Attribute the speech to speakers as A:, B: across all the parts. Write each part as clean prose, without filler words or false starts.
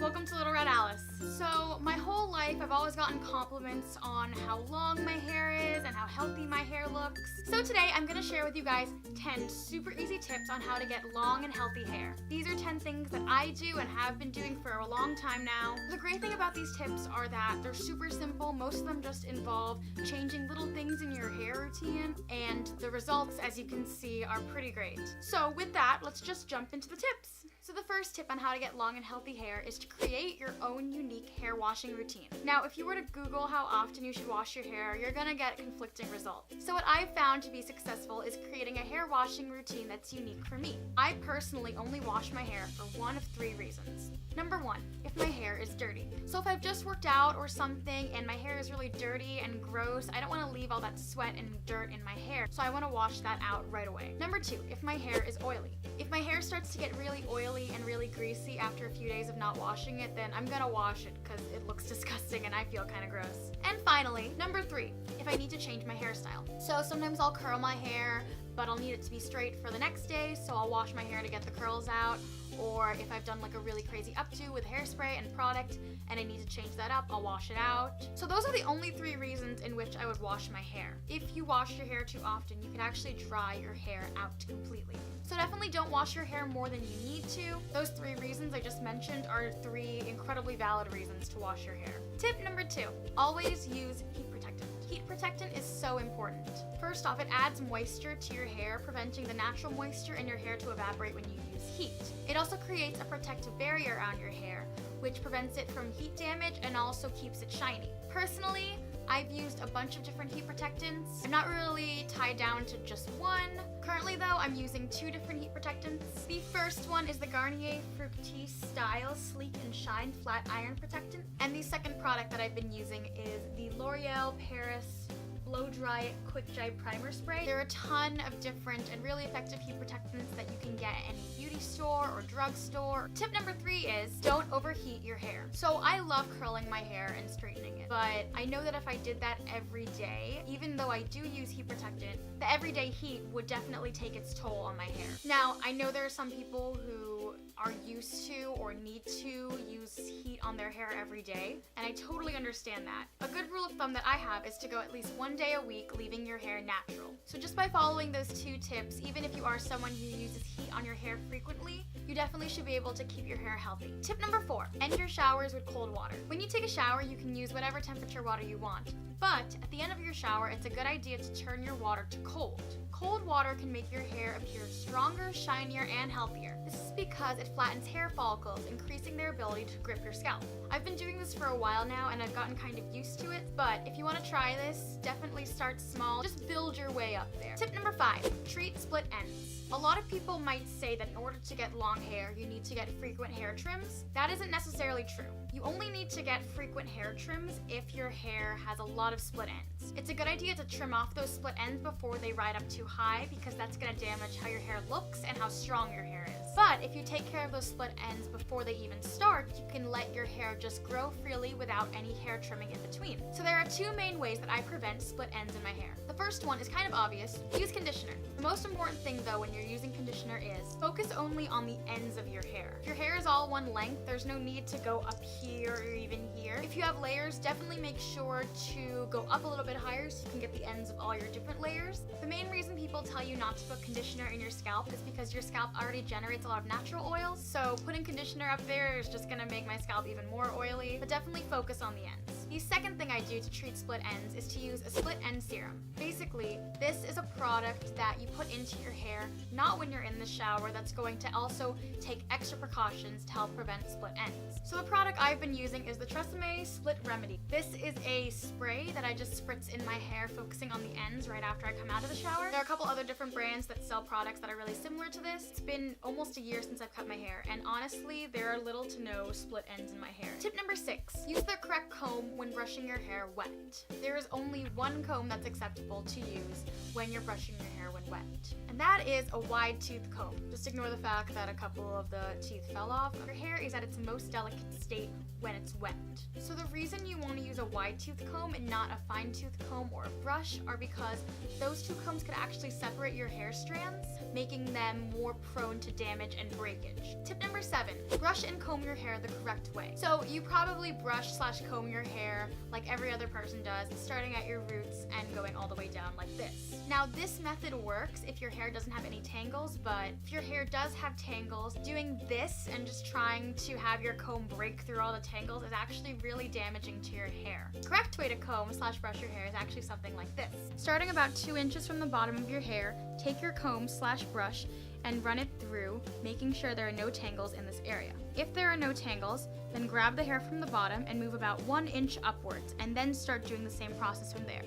A: welcome to Little Red Alice. So my whole life I've always gotten compliments on how long my hair is and how healthy my hair looks. So today I'm going to share with you guys 10 super easy tips on how to get long and healthy hair. These are 10 things that I do and have been doing for a long time now. The great thing about these tips are that they're super simple. Most of them just involve changing little things in your hair routine, and the results, as you can see, are pretty great. So with that, let's just jump into the tips. So the first tip on how to get long and healthy hair is to create your own unique hair washing routine. Now, if you were to Google how often you should wash your hair, you're gonna get conflicting results. So what I've found to be successful is creating a hair washing routine that's unique for me. I personally only wash my hair for one of 3 reasons. Number 1, if my hair is dirty. So if I've just worked out or something and my hair is really dirty and gross, I don't want to leave all that sweat and dirt in my hair, so I want to wash that out right away. Number 2, if my hair is oily. If my hair starts to get really oily and really greasy after a few days of not washing it, then I'm gonna wash it because it looks disgusting and I feel kind of gross. And finally, number 3, if I need to change my hairstyle. So sometimes I'll curl my hair, but I'll need it to be straight for the next day, so I'll wash my hair to get the curls out. Or if I've done like a really crazy updo with hairspray and product and I need to change that up, I'll wash it out. So those are the only 3 reasons in which I would wash my hair. If you wash your hair too often, you can actually dry your hair out completely. So definitely don't wash your hair more than you need to. Those 3 reasons I just mentioned are 3 incredibly valid reasons to wash your hair. Tip number 2, always use heat protectant. Heat protectant is so important. First off, it adds moisture to your hair, preventing the natural moisture in your hair to evaporate when you use heat. It also creates a protective barrier around your hair, which prevents it from heat damage and also keeps it shiny. Personally, I've used a bunch of different heat protectants. I'm not really tied down to just one. Currently though, I'm using 2 different heat protectants. The first one is the Garnier Fructis Style Sleek and Shine Flat Iron Protectant. And the second product that I've been using is the L'Oreal Paris Blow Dry Quick Dry Primer Spray. There are a ton of different and really effective heat protectants that you can get at any beauty store or drugstore. Tip number 3 is don't overheat your hair. So I love curling my hair and straightening it, but I know that if I did that every day, even though I do use heat protectant, the everyday heat would definitely take its toll on my hair. Now, I know there are some people who are used to or need to use heat on their hair every day, and I totally understand that. A good rule of thumb that I have is to go at least 1 day a week, leaving your hair natural. So just by following those 2 tips, even if you are someone who uses heat on your hair frequently, you definitely should be able to keep your hair healthy. Tip number 4, end your showers with cold water. When you take a shower, you can use whatever temperature water you want, but at the end of your shower, it's a good idea to turn your water to cold. Cold water can make your hair appear stronger, shinier, and healthier. This is because it flattens hair follicles, increasing their ability to grip your scalp. I've been doing this for a while now and I've gotten kind of used to it, but if you want to try this, definitely start small. Just build your way up there. Tip number 5, treat split ends. A lot of people might say that in order to get long hair, you need to get frequent hair trims. That isn't necessarily true. You only need to get frequent hair trims if your hair has a lot of split ends. It's a good idea to trim off those split ends before they ride up too high, because that's going to damage how your hair looks and how strong your hair is. But if you take care of those split ends before they even start, you can let your hair just grow freely without any hair trimming in between. So there are 2 main ways that I prevent split ends in my hair. The first one is kind of obvious. Use conditioner. The most important thing though when you're using conditioner is focus only on the ends of your hair. If your hair is all one length, there's no need to go up here or even here. If you have layers, definitely make sure to go up a little bit higher so you can get the ends of all your different layers. The main reason people tell you not to put conditioner in your scalp is because your scalp already generates a lot of natural oils, so putting conditioner up there is just gonna make my scalp even more oily, but definitely focus on the ends. The second thing I do to treat split ends is to use a split end serum. Basically, this is a product that you put into your hair, not when you're in the shower, that's going to also take extra precautions to help prevent split ends. So the product I've been using is the Tresemme Split Remedy. This is a spray that I just spritz in my hair, focusing on the ends right after I come out of the shower. There are a couple other different brands that sell products that are really similar to this. It's been almost a year since I've cut my hair, and honestly, there are little to no split ends in my hair. Tip number 6, use the correct comb when brushing your hair wet. There is only one comb that's acceptable to use when you're brushing your hair when wet, and that is a wide tooth comb. Just ignore the fact that a couple of the teeth fell off. Your hair is at its most delicate state when it's wet. So the reason you want to use a wide tooth comb and not a fine tooth comb or a brush are because those two combs could actually separate your hair strands, making them more prone to damage and breakage. Tip number 7, brush and comb your hair the correct way. So you probably brush/comb your hair like every other person does, starting at your roots and going all the way down like this. Now this method works if your hair doesn't have any tangles, but if your hair does have tangles, doing this and just trying to have your comb break through all the tangles is actually really damaging to your hair. The correct way to comb/brush your hair is actually something like this. Starting about 2 inches from the bottom of your hair, take your comb/brush and run it through, making sure there are no tangles in this area. If there are no tangles, then grab the hair from the bottom and move about 1 inch upwards, and then start doing the same process from there.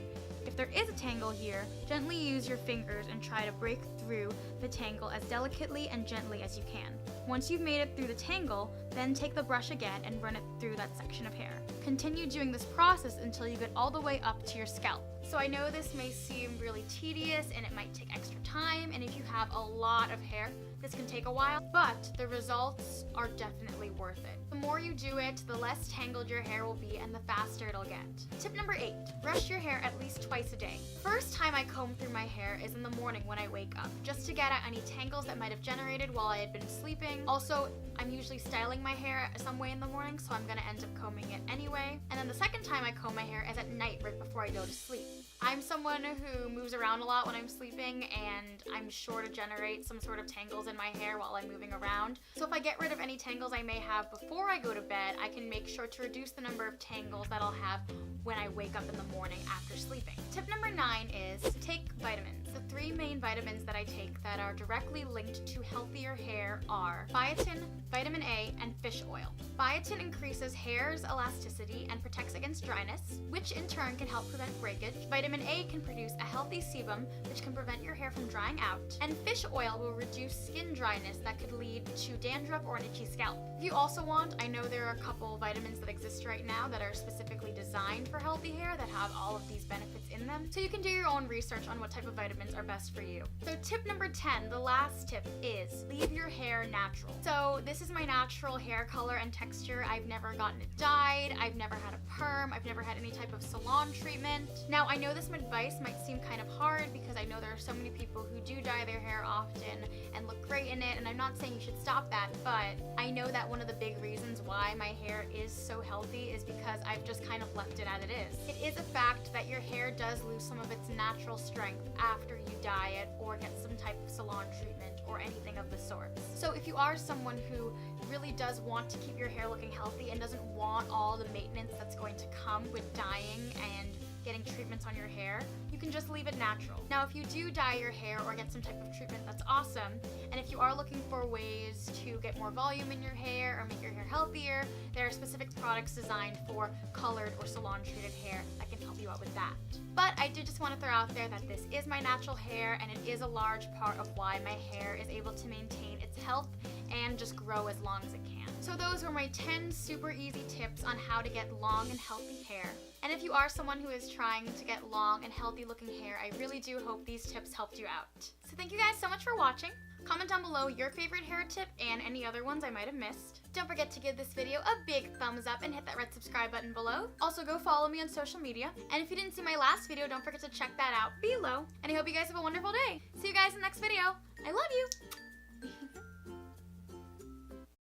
A: If there is a tangle here, gently use your fingers and try to break through the tangle as delicately and gently as you can. Once you've made it through the tangle, then take the brush again and run it through that section of hair. Continue doing this process until you get all the way up to your scalp. So I know this may seem really tedious and it might take extra time, and if you have a lot of hair, this can take a while, but the results are definitely worth it. The more you do it, the less tangled your hair will be and the faster it'll get. Tip number 8, brush your hair at least twice a day. First time I comb through my hair is in the morning when I wake up, just to get at any tangles that might have generated while I had been sleeping. Also, I'm usually styling my hair some way in the morning, so I'm gonna end up combing it anyway. And then the second time I comb my hair is at night right before I go to sleep. I'm someone who moves around a lot when I'm sleeping, and I'm sure to generate some sort of tangles in my hair while I'm moving around. So if I get rid of any tangles I may have before I go to bed, I can make sure to reduce the number of tangles that I'll have when I wake up in the morning after sleeping. Tip number 9 is take vitamins. The 3 main vitamins that I take that are directly linked to healthier hair are biotin, vitamin A, and fish oil. Biotin increases hair's elasticity and protects against dryness, which in turn can help prevent breakage. Vitamin A can produce a healthy sebum, which can prevent your hair from drying out. And fish oil will reduce skin dryness that could lead to dandruff or an itchy scalp. If you also want, I know there are a couple vitamins that exist right now that are specifically designed for healthy hair that have all of these benefits in them, so you can do your own research on what type of vitamins are best for you. So tip number 10, the last tip, is leave your hair natural. So this is my natural hair color and texture. I've never gotten it dyed, I've never had a perm, I've never had any type of salon treatment. Now I know this advice might seem kind of hard because I know there are so many people who do dye their hair often and look great in it, and I'm not saying you should stop that, but I know that one of the big reasons why my hair is so healthy is because I've just kind of left it as it is. It is a fact that your hair does lose some of its natural strength after you dye it or get some type of salon treatment or anything of the sort. So if you are someone who really does want to keep your hair looking healthy and doesn't want all the maintenance that's going to come with dyeing and getting treatments on your hair, you can just leave it natural. Now if you do dye your hair or get some type of treatment, that's awesome. And if you are looking for ways to get more volume in your hair or make your hair healthier, there are specific products designed for colored or salon treated hair that can help you out with that. But I did just want to throw out there that this is my natural hair, and it is a large part of why my hair is able to maintain its health and just grow as long as it can. So those were my 10 super easy tips on how to get long and healthy hair. And if you are someone who is trying to get long and healthy looking hair, I really do hope these tips helped you out. So thank you guys so much for watching. Comment down below your favorite hair tip and any other ones I might have missed. Don't forget to give this video a big thumbs up and hit that red subscribe button below. Also go follow me on social media. And if you didn't see my last video, don't forget to check that out below. And I hope you guys have a wonderful day. See you guys in the next video. I love you.